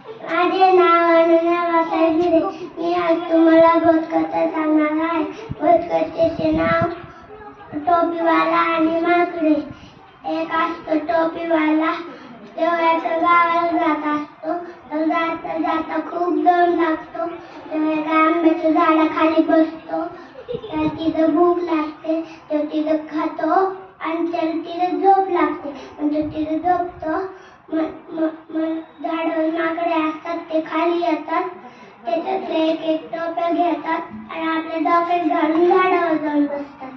माझे नाव अनन्या वासाई गिरे. मी आज तुम्हाला बोधकथा सांगणार आहे. बोधकथेचे नाव टोपीवाला आणि माकडे. एक असतो टोपीवाला, तो एका गावाला जात असतो. तो जाता जाता खूप दम लागतो. तो एका आंब्याच्या झाडाखाली बसतो. त्याला तिथं भूक लागते. तो तिथं खातो आणि त्याला तिथं झोप लागते. पण तो तिथं झोपतो. झाडावर माकडे असतात, ते खाली येतात. त्याच्यातले एक एक टोप्या घेतात आणि आपल्या डोक्यात घालून झाडावर जाऊन बसतात.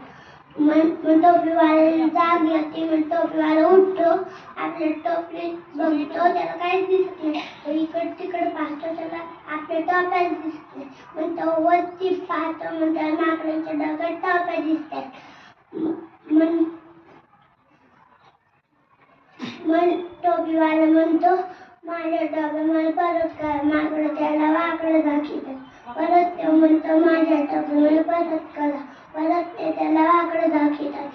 मग टोपीवाल्याला जाग येते. मग टोपीवाला उठतो, आपल्या टोपलीत बघतो, त्याला काहीच दिसत नाही. तो इकड तिकड पाहतो, त्याला आपल्या टोप्याच दिसत नाही. मग तो वरती पाहतो, मग त्याला माकडांच्या डोक्यात टोप्या दिसतात. मग टोपीवाला म्हणतो, माझ्या टोप्या मला परत करा. माकडं त्याला वाकडं दाखवतात. परत तो म्हणतो, माझ्या टोप्या मला परत करा. परत ते त्याला वाकडं दाखवतात.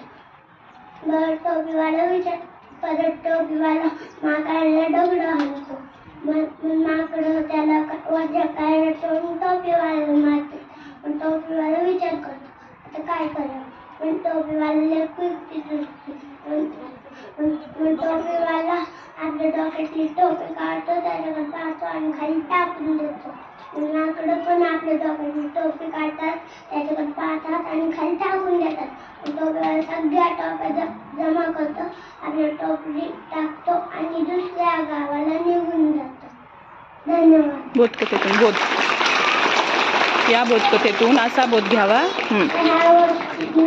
परत टोपीवाला माकडाला दगड हाणतो. मग माकडं त्याला वरच्या पायाला ठेवून टोपीवाला मारते. पण टोपीवाला विचार करतो, आता काय करावं. पण टोपीवाला टोपीवाला आपल्या डोक्यातली टोपी काढतो, त्याच्याकडे पाहतो आणि खाली टाकून देतो. माकडं पण आपल्या डोक्यातली टोपी काढतात, त्याच्याकडे पाहतात आणि खाली टाकून देतात. टोपीवाला सगळ्या टोप्या जमा करतो, आपल्या टोपली टाकतो आणि दुसऱ्या गावाला निघून जातो. धन्यवाद. बोधकथेतून बोध. या बोधकथेतून असा बोध घ्यावा.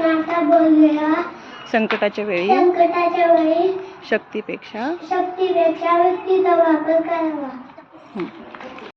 असा बोध घ्यावा. संकटाच्या वेळी शक्तीपेक्षा शक्तीचा वापर व्यक्तीचा वापर करावा.